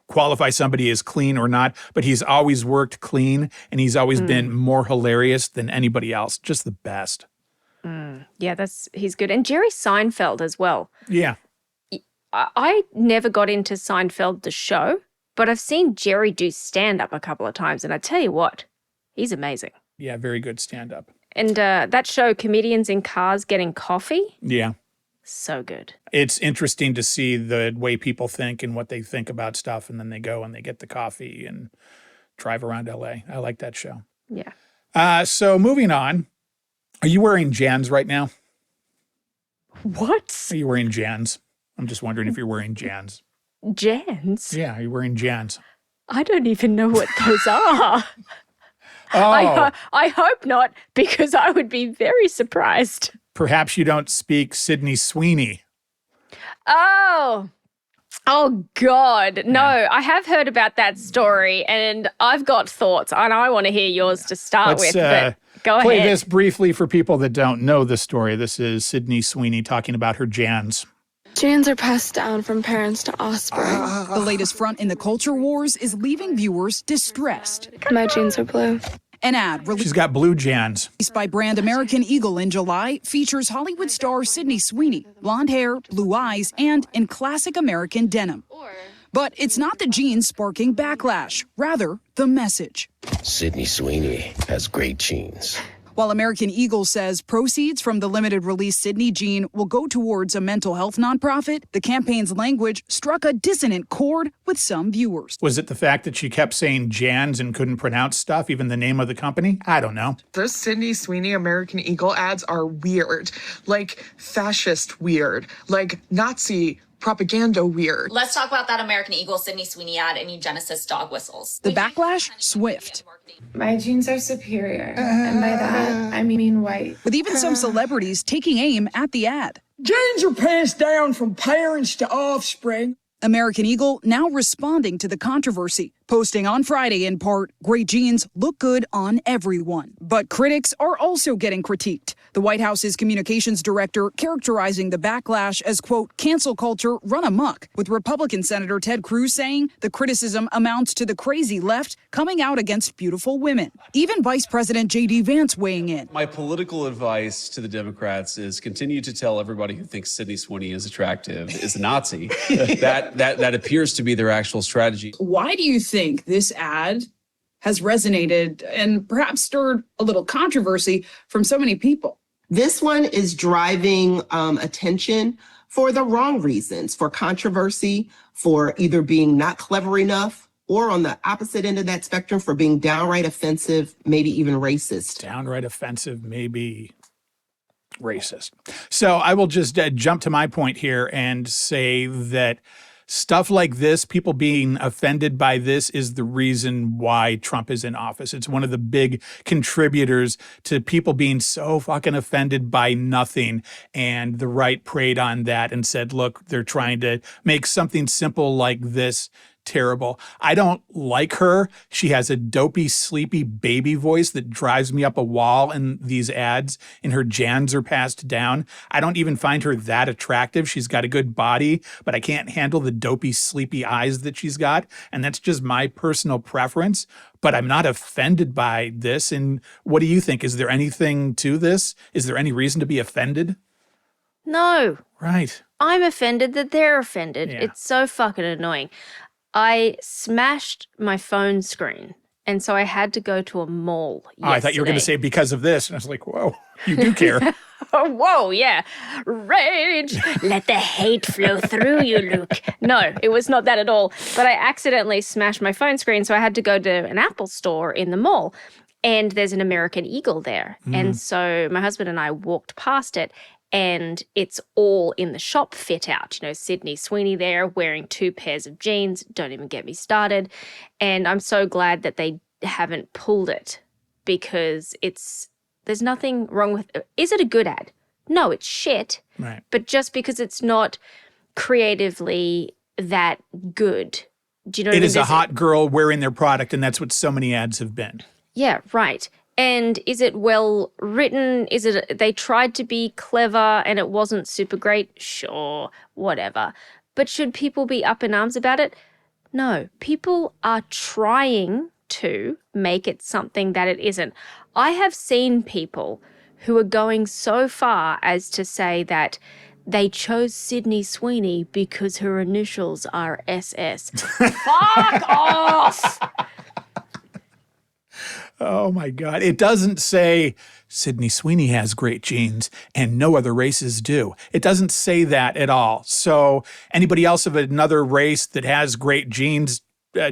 qualify somebody as clean or not, but he's always worked clean and he's always been more hilarious than anybody else. Just the best. Yeah, he's good. And Jerry Seinfeld as well. Yeah. I never got into Seinfeld, the show, but I've seen Jerry do stand-up a couple of times, and I tell you what, he's amazing. Yeah, very good stand-up. And that show, Comedians in Cars Getting Coffee. Yeah. So good. It's interesting to see the way people think and what they think about stuff, and then they go and they get the coffee and drive around LA. I like that show. Yeah. So moving on, are you wearing Jans right now? What? Are you wearing Jans? I'm just wondering if you're wearing Jans. Jans? Yeah, are you wearing Jans? I don't even know what those are. Oh. I hope not, because I would be very surprised. Perhaps you don't speak Sydney Sweeney. Oh God. No, I have heard about that story and I've got thoughts and I want to hear yours to start with. But go play ahead. this briefly for people that don't know the story. This is Sydney Sweeney talking about her Jans. Jans are passed down from parents to offspring. The latest front in the culture wars is leaving viewers distressed. My jeans are blue. An ad She's got blue Jans. released by brand American Eagle in July features Hollywood star Sydney Sweeney, blonde hair, blue eyes, and in classic American denim. But it's not the jeans sparking backlash, rather the message. Sydney Sweeney has great jeans. While American Eagle says proceeds from the limited release Sydney jean will go towards a mental health nonprofit, the campaign's language struck a dissonant chord with some viewers. Was it the fact that she kept saying Jans and couldn't pronounce stuff, even the name of the company? I don't know. Those Sydney Sweeney American Eagle ads are weird. Like fascist weird. Like Nazi propaganda weird. Let's talk about that American Eagle Sydney Sweeney ad and eugenicist dog whistles. The backlash swift. My jeans are superior, and by that, I mean white. With even some celebrities taking aim at the ad. Jeans are passed down from parents to offspring. American Eagle now responding to the controversy, posting on Friday in part, great jeans look good on everyone. But critics are also getting critiqued. The White House's communications director characterizing the backlash as, quote, cancel culture run amok, with Republican Senator Ted Cruz saying the criticism amounts to the crazy left coming out against beautiful women. Even Vice President J.D. Vance weighing in. My political advice to the Democrats is continue to tell everybody who thinks Sydney Sweeney is attractive is a Nazi. That appears to be their actual strategy. Why do you think this ad has resonated and perhaps stirred a little controversy from so many people? This one is driving attention for the wrong reasons, for controversy, for either being not clever enough, or on the opposite end of that spectrum, for being downright offensive, maybe even racist. Downright offensive, maybe racist. So I will just jump to my point here and say that stuff like this, people being offended by this, is the reason why Trump is in office. It's one of the big contributors to people being so fucking offended by nothing. And the right preyed on that and said, look, they're trying to make something simple like this terrible. I don't like her. She has a dopey, sleepy baby voice that drives me up a wall in these ads, and her Jans are passed down. I don't even find her that attractive. She's got a good body, but I can't handle the dopey, sleepy eyes that she's got. And that's just my personal preference. But I'm not offended by this. And what do you think? Is there anything to this? Is there any reason to be offended? No. Right. I'm offended that they're offended. Yeah. It's so fucking annoying. I smashed my phone screen And so I had to go to a mall yesterday. Oh, I thought you were going to say because of this. And I was like, whoa, you do care. Oh, whoa, yeah. Rage. Let the hate flow through you, Luke. No, it was not that at all. But I accidentally smashed my phone screen, so I had to go to an Apple store in the mall. And there's an American Eagle there. And so my husband and I walked past it, and it's all in the shop fit out. You know, Sydney Sweeney there wearing 2 pairs of jeans. Don't even get me started. And I'm so glad that they haven't pulled it, because there's nothing wrong with it. Is it a good ad? No, it's shit. Right. But just because it's not creatively that good. Do you know what I mean? It is a hot girl wearing their product, and that's what so many ads have been. Yeah, right. And is it well written? They tried to be clever and it wasn't super great? Sure, whatever. But should people be up in arms about it? No. People are trying to make it something that it isn't. I have seen people who are going so far as to say that they chose Sydney Sweeney because her initials are SS. Fuck off! Oh, my God. It doesn't say Sydney Sweeney has great genes and no other races do. It doesn't say that at all. So anybody else of another race that has great genes,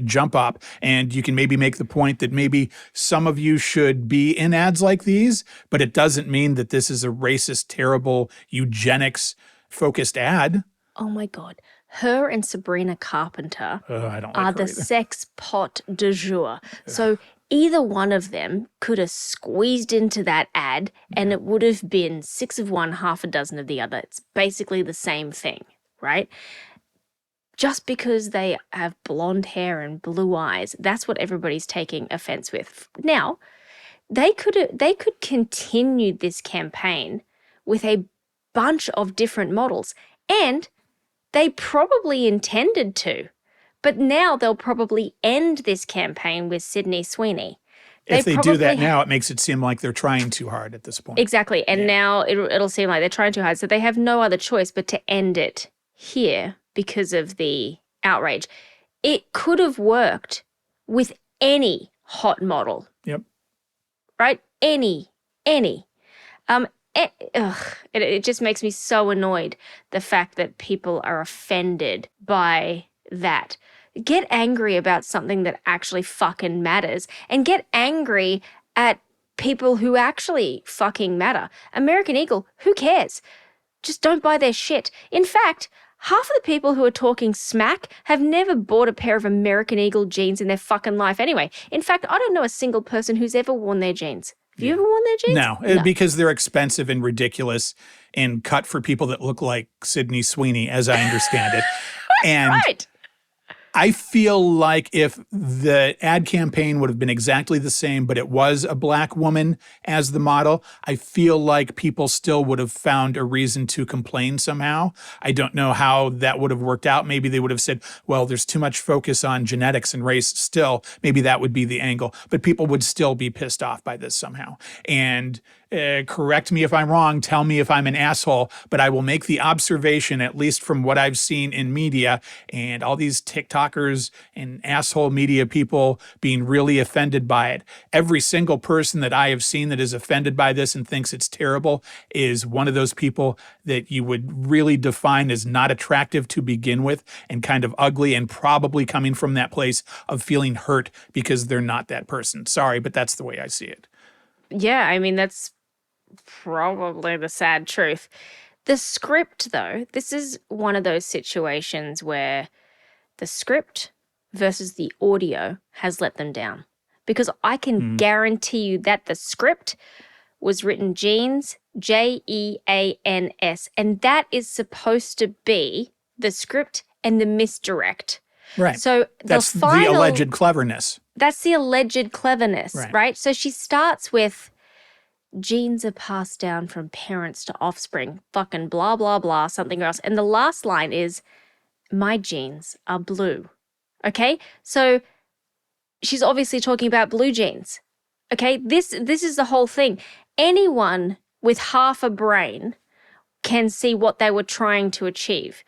jump up, and you can maybe make the point that maybe some of you should be in ads like these, but it doesn't mean that this is a racist, terrible, eugenics-focused ad. Oh, my God. Her and Sabrina Carpenter are the sex pot du jour. So either one of them could have squeezed into that ad and it would have been 6 of one, half a dozen of the other. It's basically the same thing, right? Just because they have blonde hair and blue eyes, that's what everybody's taking offense with. Now, they could continue this campaign with a bunch of different models, and they probably intended to. But now they'll probably end this campaign with Sydney Sweeney. If they do that now, it makes it seem like they're trying too hard at this point. Exactly. And now it'll seem like they're trying too hard. So they have no other choice but to end it here because of the outrage. It could have worked with any hot model. Yep. Right? Any. It just makes me so annoyed, the fact that people are offended by that. Get angry about something that actually fucking matters, and get angry at people who actually fucking matter. American Eagle, who cares? Just don't buy their shit. In fact, half of the people who are talking smack have never bought a pair of American Eagle jeans in their fucking life anyway. In fact, I don't know a single person who's ever worn their jeans. Have you ever worn their jeans? No, because they're expensive and ridiculous and cut for people that look like Sydney Sweeney, as I understand it. And right. I feel like if the ad campaign would have been exactly the same, but it was a black woman as the model, I feel like people still would have found a reason to complain somehow. I don't know how that would have worked out. Maybe they would have said, well, there's too much focus on genetics and race still. Maybe that would be the angle. But people would still be pissed off by this somehow. And correct me if I'm wrong, tell me if I'm an asshole, but I will make the observation, at least from what I've seen in media and all these TikTokers and asshole media people being really offended by it. Every single person that I have seen that is offended by this and thinks it's terrible is one of those people that you would really define as not attractive to begin with and kind of ugly, and probably coming from that place of feeling hurt because they're not that person. Sorry, but that's the way I see it. Yeah, I mean, that's probably the sad truth. The script, though, this is one of those situations where the script versus the audio has let them down. Because I can guarantee you that the script was written Jeans, Jeans, and that is supposed to be the script and the misdirect. Right. So that's the alleged cleverness. That's the alleged cleverness, right? So she starts with, genes are passed down from parents to offspring, fucking blah, blah, blah, something else. And the last line is, my genes are blue. Okay? So she's obviously talking about blue jeans. Okay? This is the whole thing. Anyone with half a brain can see what they were trying to achieve.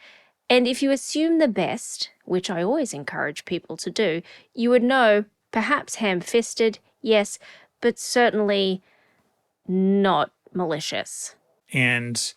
And if you assume the best, which I always encourage people to do, you would know Perhaps ham-fisted, yes, but certainly not malicious. And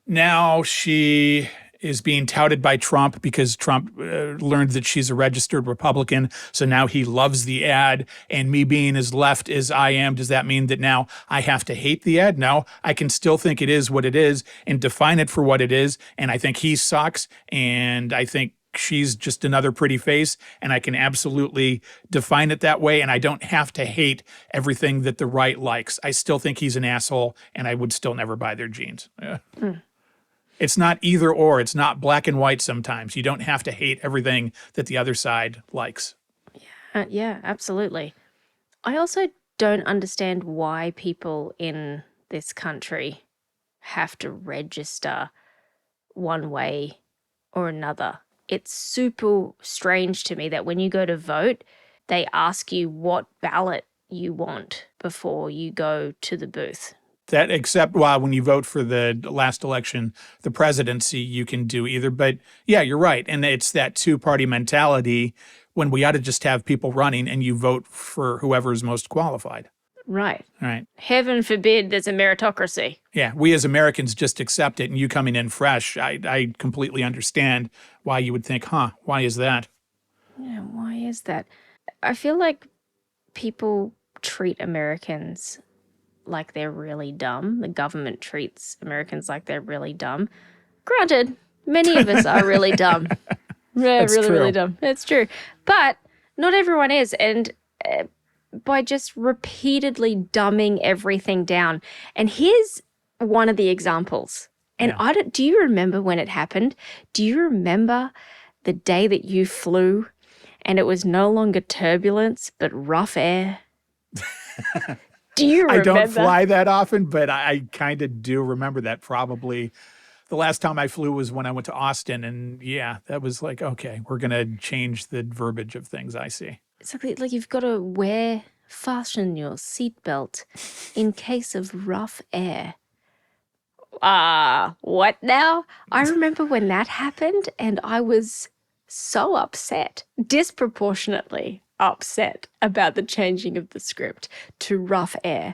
now she is being touted by Trump because Trump learned that she's a registered Republican. So now he loves the ad. And me being as left as I am, does that mean that now I have to hate the ad? No, I can still think it is what it is and define it for what it is. And I think he sucks. And I think she's just another pretty face. And I can absolutely define it that way. And I don't have to hate everything that the right likes. I still think he's an asshole and I would still never buy their jeans. Yeah. It's not either or. It's not black and white sometimes. You don't have to hate everything that the other side likes. Yeah, absolutely. I also don't understand why people in this country have to register one way or another. It's super strange to me that when you go to vote, they ask you what ballot you want before you go to the booth. That except when you vote for the last election, the presidency, you can do either. But yeah, you're right. And it's that two-party mentality when we ought to just have people running and you vote for whoever is most qualified. Right. Right. Heaven forbid there's a meritocracy. Yeah, we as Americans just accept it. And you coming in fresh, I completely understand why you would think, why is that? Yeah, why is that? I feel like people treat Americans like they're really dumb. The government treats Americans like they're really dumb. Granted, many of us are really dumb. Really dumb. It's true. But not everyone is. And by just repeatedly dumbing everything down. And here's one of the examples. And do you remember when it happened? Do you remember the day that you flew and it was no longer turbulence, but rough air? Do you remember? I don't fly that often, but I kind of do remember that. Probably the last time I flew was when I went to Austin. And yeah, that was like, okay, we're going to change the verbiage of things I see. It's like you've got to fasten your seatbelt in case of rough air. What now? I remember when that happened and I was so upset, disproportionately upset about the changing of the script to rough air.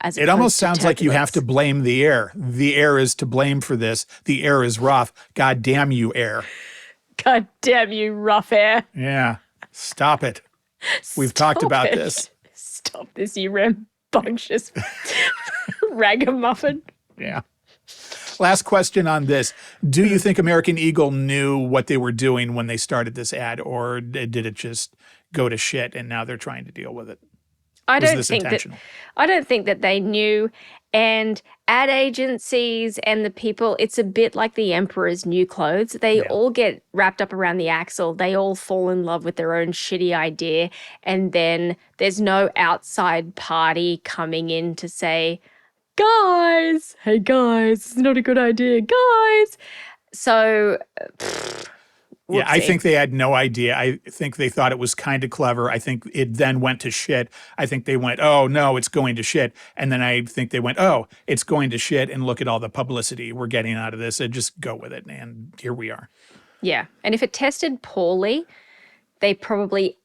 It almost sounds like you have to blame the air. The air is to blame for this. The air is rough. God damn you, air. God damn you, rough air. Yeah. Stop it. We've talked about this. Stop this, you rambunctious ragamuffin. Yeah. Last question on this. Do you think American Eagle knew what they were doing when they started this ad, or did it just go to shit and now they're trying to deal with it? I don't think that they knew. And ad agencies and the people, it's a bit like the emperor's new clothes. They all get wrapped up around the axle. They all fall in love with their own shitty idea. And then there's no outside party coming in to say, guys, hey guys, it's not a good idea, guys. So, yeah, I think they had no idea. I think they thought it was kind of clever. I think it then went to shit. I think they went, oh, no, it's going to shit. And then I think they went, oh, it's going to shit. And look at all the publicity we're getting out of this. And just go with it. And here we are. Yeah. And if it tested poorly, they probably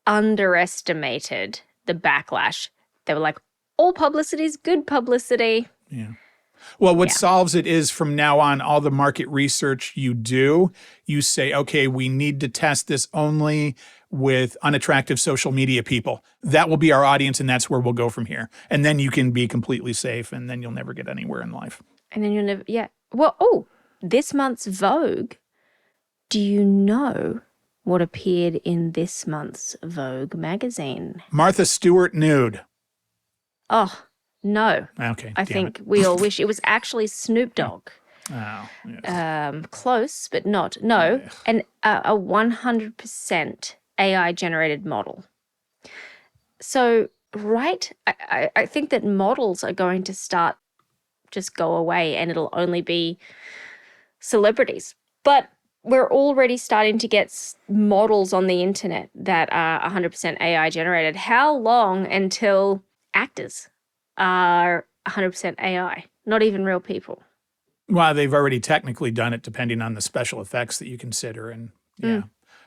underestimated the backlash. They were like, all publicity is good publicity. Yeah. Well, what solves it is from now on, all the market research you do, you say, okay, we need to test this only with unattractive social media people. That will be our audience, and that's where we'll go from here. And then you can be completely safe, and then you'll never get anywhere in life. And then you'll never, Well, this month's Vogue, do you know what appeared in this month's Vogue magazine? Martha Stewart nude. Oh, no. Okay. I think we all wish it was actually Snoop Dogg. Oh, yes. Close, but not. No, and a 100% AI generated model. So, right, I think that models are going to start just go away and it'll only be celebrities. But we're already starting to get models on the internet that are 100% AI generated. How long until actors are 100% AI, not even real people? Well, they've already technically done it depending on the special effects that you consider. And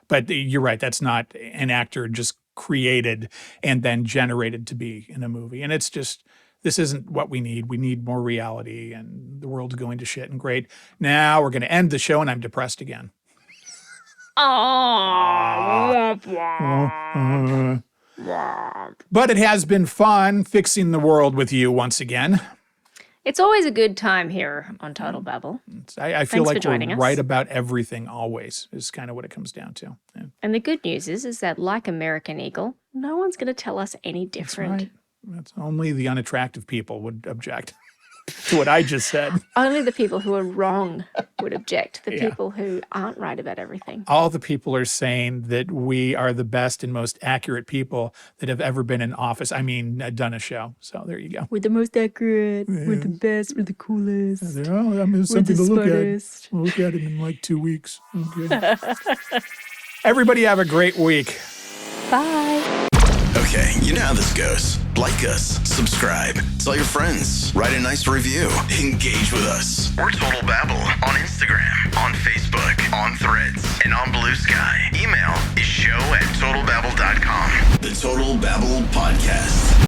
But you're right, that's not an actor just created and then generated to be in a movie. And it's just, this isn't what we need. We need more reality, and the world's going to shit. And great. Now we're going to end the show, and I'm depressed again. But it has been fun fixing the world with you once again. It's always a good time here on Total Babble. I feel like we're right about everything always, is kind of what it comes down to. Yeah. And the good news is that like American Eagle, no one's going to tell us any different. That's right. That's only the unattractive people would object to what I just said. Only the people who are wrong would object. The people who aren't right about everything. All the people are saying that we are the best and most accurate people that have ever been in office. I mean, done a show. So there you go. We're the most accurate. Yeah. We're the best. We're the coolest. There's something to look at. We'll look at it in like 2 weeks. Okay. Everybody have a great week. Bye. Okay, you know how this goes. Like us, subscribe, tell your friends, write a nice review, engage with us. We're Total Babble on Instagram, on Facebook, on Threads, and on Blue Sky. Email is show@totalbabble.com. The Total Babble Podcast.